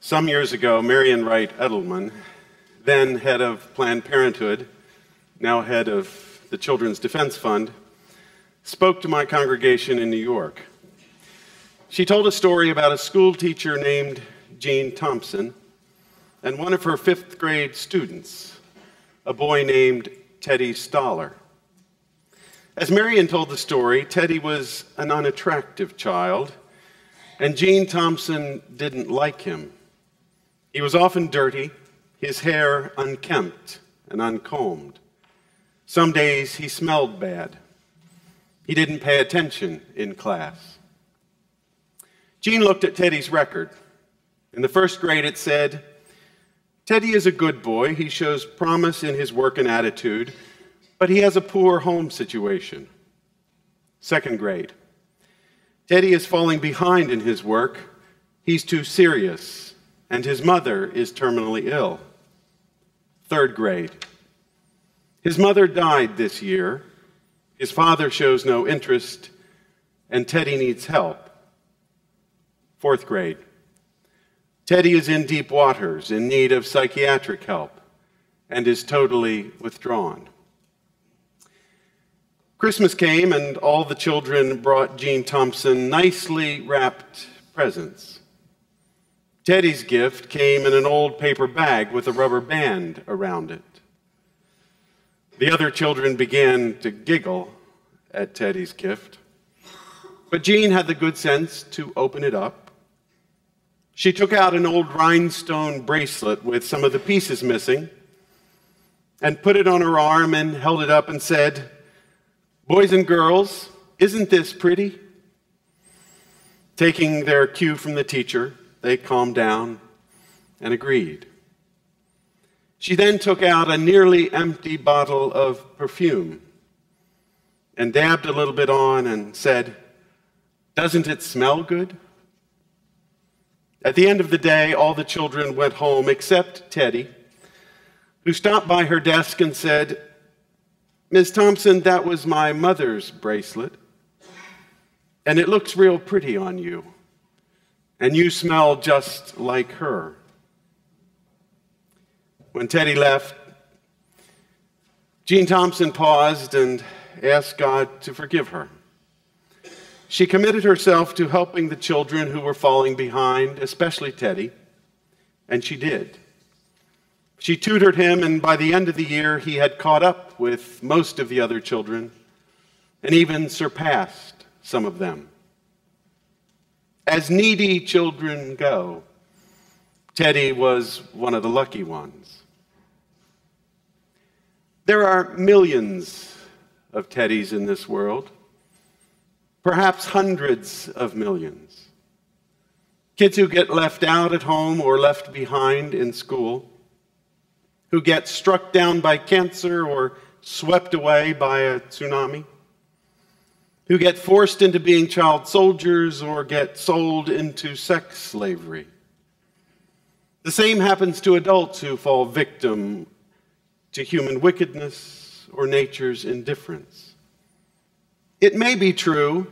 Some years ago, Marian Wright Edelman, then head of Planned Parenthood, now head of the Children's Defense Fund, spoke to my congregation in New York. She told a story about a school teacher named Jean Thompson and one of her fifth grade students, a boy named Teddy Stoller. As Marian told the story, Teddy was an unattractive child, and Jean Thompson didn't like him. He was often dirty, his hair unkempt and uncombed. Some days he smelled bad. He didn't pay attention in class. Jean looked at Teddy's record. In the first grade it said, "Teddy is a good boy. He shows promise in his work and attitude, but he has a poor home situation." Second grade, "Teddy is falling behind in his work. He's too serious, and his mother is terminally ill." Third grade, "His mother died this year. His father shows no interest, and Teddy needs help." Fourth grade, "Teddy is in deep waters, in need of psychiatric help, and is totally withdrawn." Christmas came, and all the children brought Jean Thompson nicely wrapped presents. Teddy's gift came in an old paper bag with a rubber band around it. The other children began to giggle at Teddy's gift, but Jean had the good sense to open it up. She took out an old rhinestone bracelet with some of the pieces missing and put it on her arm and held it up and said, "Boys and girls, isn't this pretty?" Taking their cue from the teacher, they calmed down and agreed. She then took out a nearly empty bottle of perfume and dabbed a little bit on and said, "Doesn't it smell good?" At the end of the day, all the children went home except Teddy, who stopped by her desk and said, "Ms. Thompson, that was my mother's bracelet, and it looks real pretty on you, and you smell just like her." When Teddy left, Jean Thompson paused and asked God to forgive her. She committed herself to helping the children who were falling behind, especially Teddy, and she did. She tutored him, and by the end of the year, he had caught up with most of the other children and even surpassed some of them. As needy children go, Teddy was one of the lucky ones. There are millions of Teddys in this world, perhaps hundreds of millions. Kids who get left out at home or left behind in school, who get struck down by cancer or swept away by a tsunami, who get forced into being child soldiers or get sold into sex slavery. The same happens to adults who fall victim to human wickedness or nature's indifference. It may be true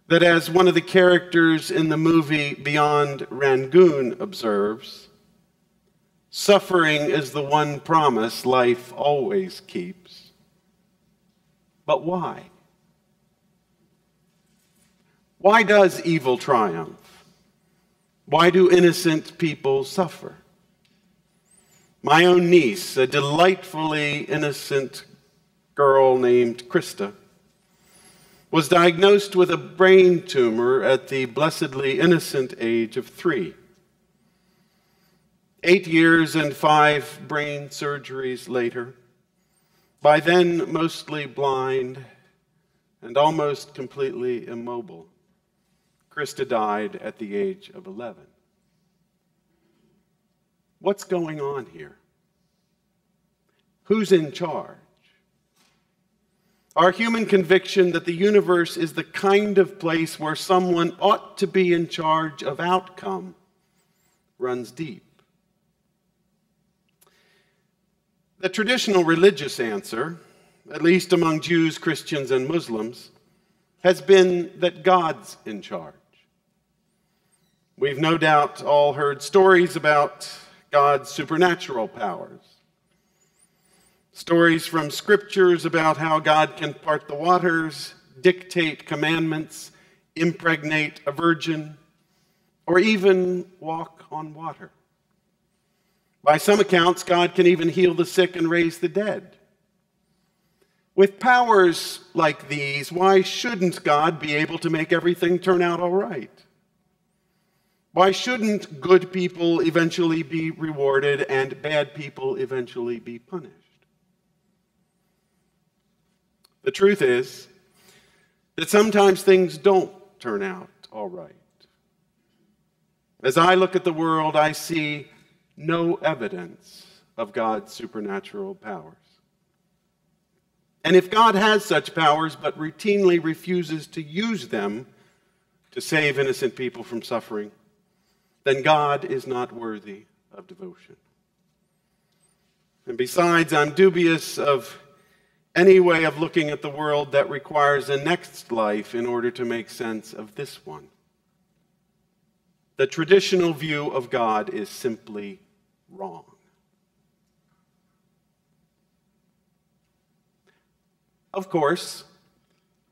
that, as one of the characters in the movie Beyond Rangoon observes, suffering is the one promise life always keeps. But why? Why does evil triumph? Why do innocent people suffer? My own niece, a delightfully innocent girl named Krista, was diagnosed with a brain tumor at the blessedly innocent age of 3. 8 years and 5 brain surgeries later, by then mostly blind and almost completely immobile, Krista died at the age of 11. What's going on here? Who's in charge? Our human conviction that the universe is the kind of place where someone ought to be in charge of outcome runs deep. The traditional religious answer, at least among Jews, Christians, and Muslims, has been that God's in charge. We've no doubt all heard stories about God's supernatural powers. Stories from scriptures about how God can part the waters, dictate commandments, impregnate a virgin, or even walk on water. By some accounts, God can even heal the sick and raise the dead. With powers like these, why shouldn't God be able to make everything turn out all right? Why shouldn't good people eventually be rewarded and bad people eventually be punished? The truth is that sometimes things don't turn out all right. As I look at the world, I see no evidence of God's supernatural powers. And if God has such powers but routinely refuses to use them to save innocent people from suffering, then God is not worthy of devotion. And besides, I'm dubious of any way of looking at the world that requires a next life in order to make sense of this one. The traditional view of God is simply wrong. Of course,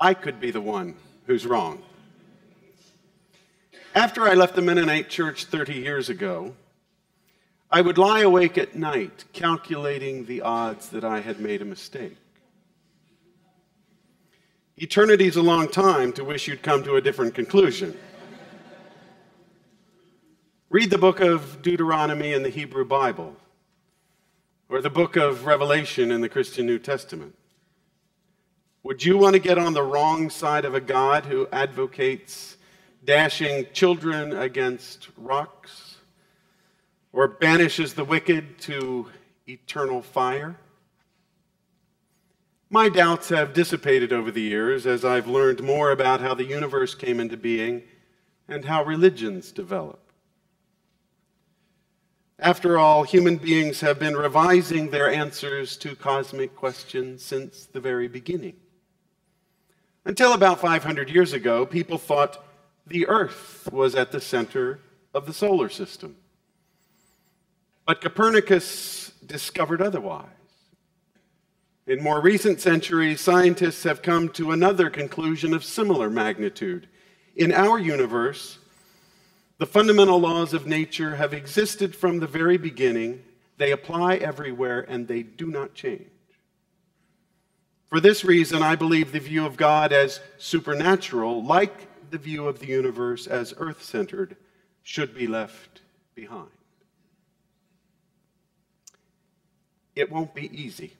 I could be the one who's wrong. After I left the Mennonite church 30 years ago, I would lie awake at night calculating the odds that I had made a mistake. Eternity's a long time to wish you'd come to a different conclusion. Read the book of Deuteronomy in the Hebrew Bible, or the book of Revelation in the Christian New Testament. Would you want to get on the wrong side of a God who advocates dashing children against rocks, or banishes the wicked to eternal fire? My doubts have dissipated over the years as I've learned more about how the universe came into being and how religions develop. After all, human beings have been revising their answers to cosmic questions since the very beginning. Until about 500 years ago, people thought the Earth was at the center of the solar system. But Copernicus discovered otherwise. In more recent centuries, scientists have come to another conclusion of similar magnitude. In our universe, the fundamental laws of nature have existed from the very beginning. They apply everywhere, and they do not change. For this reason, I believe the view of God as supernatural, like the view of the universe as earth-centered, should be left behind. It won't be easy.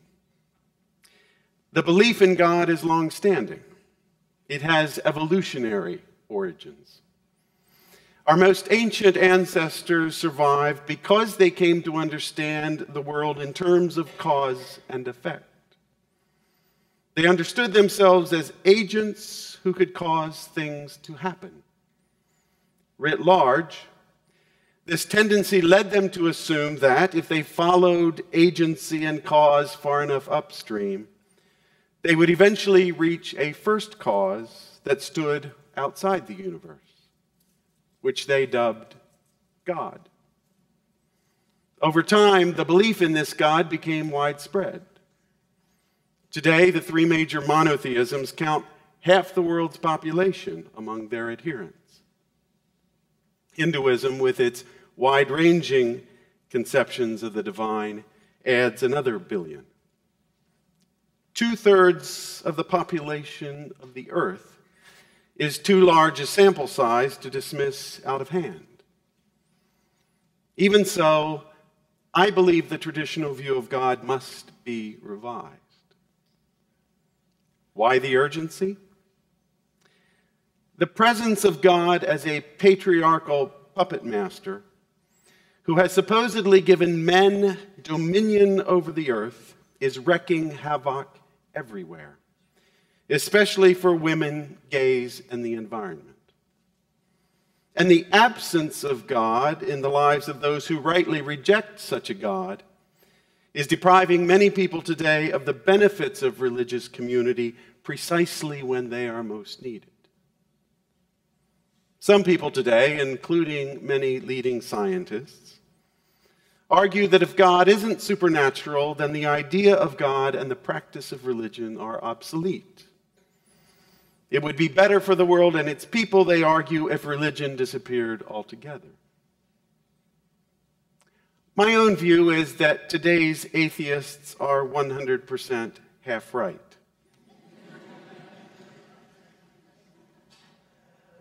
The belief in God is long-standing. It has evolutionary origins. Our most ancient ancestors survived because they came to understand the world in terms of cause and effect. They understood themselves as agents who could cause things to happen. Writ large, this tendency led them to assume that if they followed agency and cause far enough upstream, they would eventually reach a first cause that stood outside the universe, which they dubbed God. Over time, the belief in this God became widespread. Today, the three major monotheisms count half the world's population among their adherents. Hinduism, with its wide-ranging conceptions of the divine, adds another billion. 2/3 of the population of the earth is too large a sample size to dismiss out of hand. Even so, I believe the traditional view of God must be revised. Why the urgency? The presence of God as a patriarchal puppet master who has supposedly given men dominion over the earth is wreaking havoc everywhere, especially for women, gays, and the environment. And the absence of God in the lives of those who rightly reject such a God is depriving many people today of the benefits of religious community precisely when they are most needed. Some people today, including many leading scientists, argue that if God isn't supernatural, then the idea of God and the practice of religion are obsolete. It would be better for the world and its people, they argue, if religion disappeared altogether. My own view is that today's atheists are 100% half right.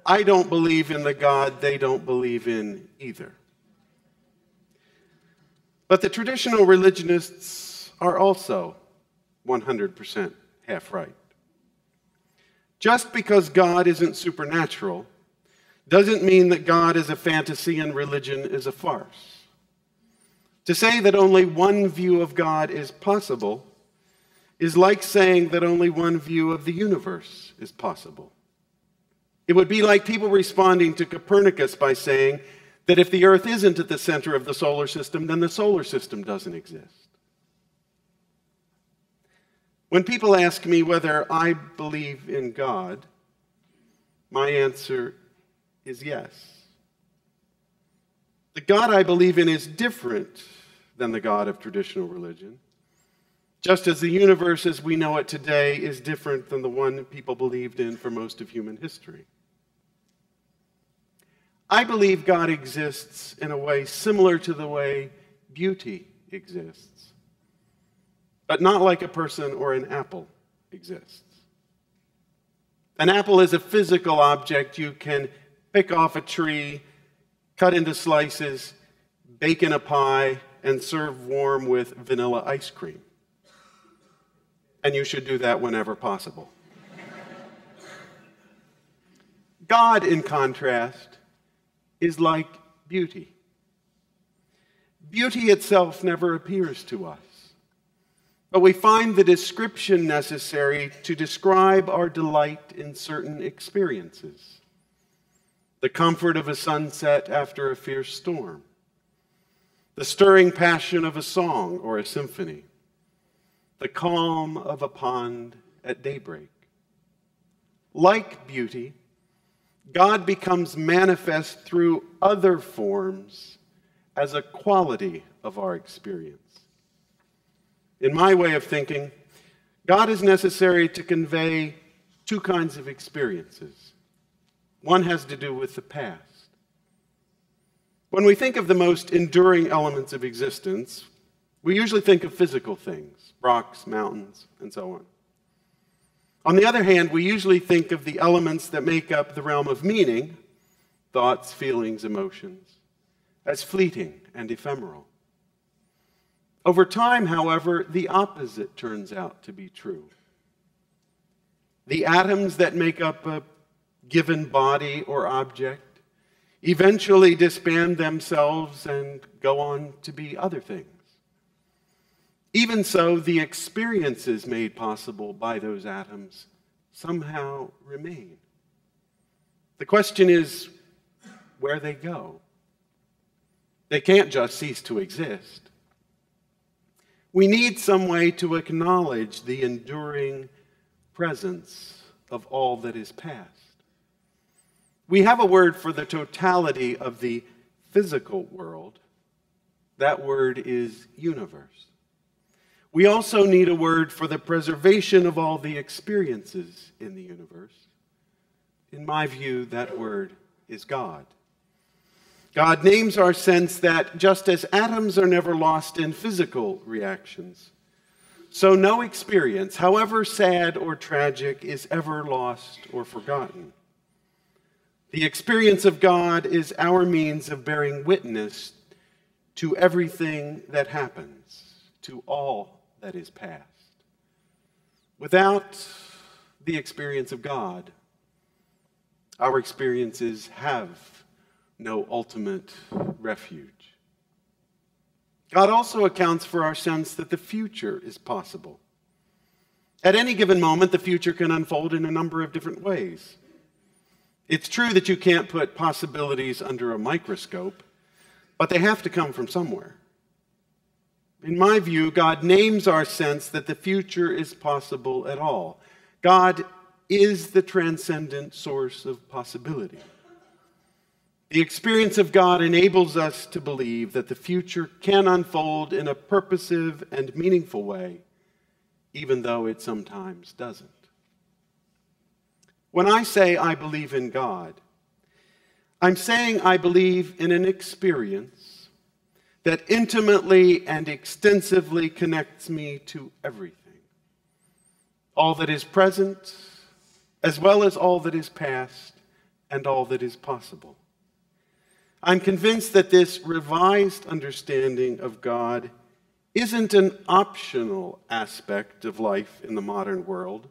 I don't believe in the God they don't believe in either. But the traditional religionists are also 100% half right. Just because God isn't supernatural doesn't mean that God is a fantasy and religion is a farce. To say that only one view of God is possible is like saying that only one view of the universe is possible. It would be like people responding to Copernicus by saying that if the Earth isn't at the center of the solar system, then the solar system doesn't exist. When people ask me whether I believe in God, my answer is yes. The God I believe in is different than the God of traditional religion, just as the universe as we know it today is different than the one people believed in for most of human history. I believe God exists in a way similar to the way beauty exists, but not like a person or an apple exists. An apple is a physical object you can pick off a tree, cut into slices, bake in a pie, and serve warm with vanilla ice cream. And you should do that whenever possible. God, in contrast, is like beauty. Beauty itself never appears to us, but we find the description necessary to describe our delight in certain experiences. The comfort of a sunset after a fierce storm, the stirring passion of a song or a symphony, the calm of a pond at daybreak. Like beauty, God becomes manifest through other forms as a quality of our experience. In my way of thinking, God is necessary to convey two kinds of experiences. One has to do with the past. When we think of the most enduring elements of existence, we usually think of physical things, rocks, mountains, and so on. On the other hand, we usually think of the elements that make up the realm of meaning, thoughts, feelings, emotions, as fleeting and ephemeral. Over time, however, the opposite turns out to be true. The atoms that make up a given body or object eventually disband themselves and go on to be other things. Even so, the experiences made possible by those atoms somehow remain. The question is where they go. They can't just cease to exist. We need some way to acknowledge the enduring presence of all that is past. We have a word for the totality of the physical world. That word is universe. We also need a word for the preservation of all the experiences in the universe. In my view, that word is God. God names our sense that just as atoms are never lost in physical reactions, so no experience, however sad or tragic, is ever lost or forgotten. The experience of God is our means of bearing witness to everything that happens, to all that is past. Without the experience of God, our experiences have no ultimate refuge. God also accounts for our sense that the future is possible. At any given moment, the future can unfold in a number of different ways. It's true that you can't put possibilities under a microscope, but they have to come from somewhere. In my view, God names our sense that the future is possible at all. God is the transcendent source of possibility. The experience of God enables us to believe that the future can unfold in a purposive and meaningful way, even though it sometimes doesn't. When I say I believe in God, I'm saying I believe in an experience that intimately and extensively connects me to everything. All that is present, as well as all that is past, and all that is possible. I'm convinced that this revised understanding of God isn't an optional aspect of life in the modern world.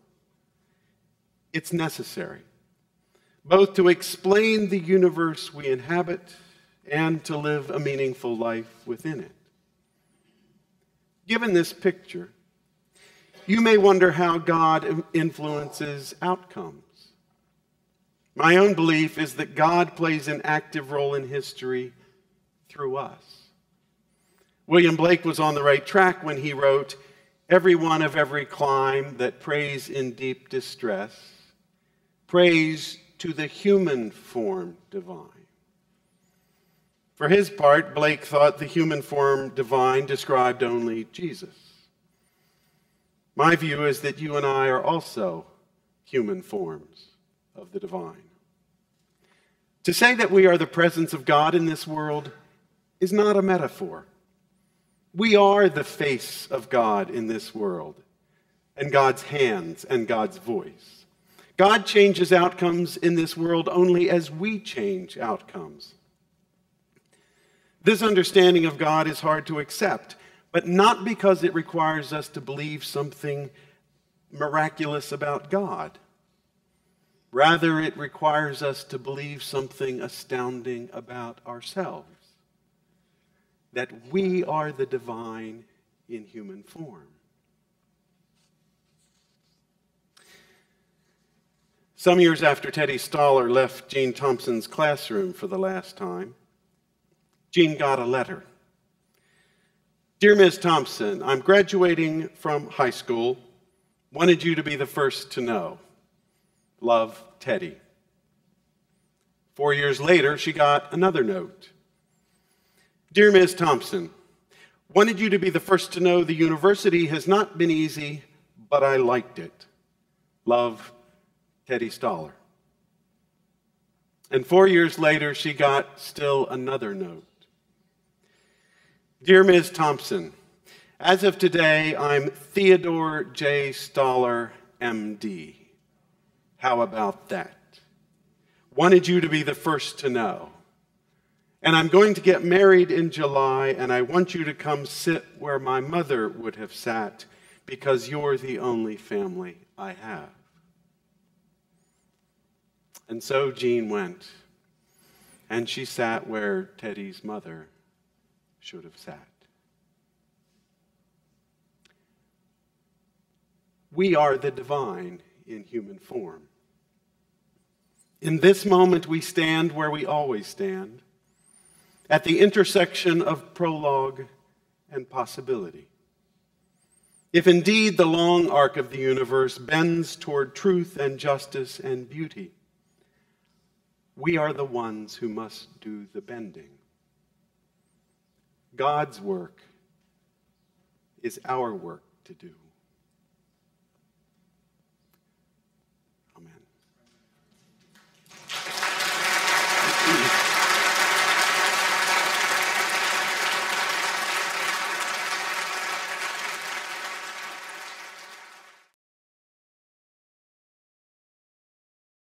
It's necessary, both to explain the universe we inhabit and to live a meaningful life within it. Given this picture, you may wonder how God influences outcomes. My own belief is that God plays an active role in history through us. William Blake was on the right track when he wrote, "Every one of every clime that prays in deep distress, prays to the human form divine." For his part, Blake thought the human form divine described only Jesus. My view is that you and I are also human forms of the divine. To say that we are the presence of God in this world is not a metaphor. We are the face of God in this world, and God's hands and God's voice. God changes outcomes in this world only as we change outcomes. This understanding of God is hard to accept, but not because it requires us to believe something miraculous about God. Rather, it requires us to believe something astounding about ourselves, that we are the divine in human form. Some years after Teddy Stoller left Jean Thompson's classroom for the last time, Jean got a letter. "Dear Ms. Thompson, I'm graduating from high school. Wanted you to be the first to know. Love, Teddy." 4 years later, she got another note. "Dear Ms. Thompson, wanted you to be the first to know the university has not been easy, but I liked it. Love, Teddy Stoller." And 4 years later, she got still another note. "Dear Ms. Thompson, as of today, I'm Theodore J. Stoller, MD. How about that? Wanted you to be the first to know. And I'm going to get married in July, and I want you to come sit where my mother would have sat, because you're the only family I have." And so Jean went, and she sat where Teddy's mother should have sat. We are the divine in human form. In this moment, we stand where we always stand, at the intersection of prologue and possibility. If indeed the long arc of the universe bends toward truth and justice and beauty, we are the ones who must do the bending. God's work is our work to do.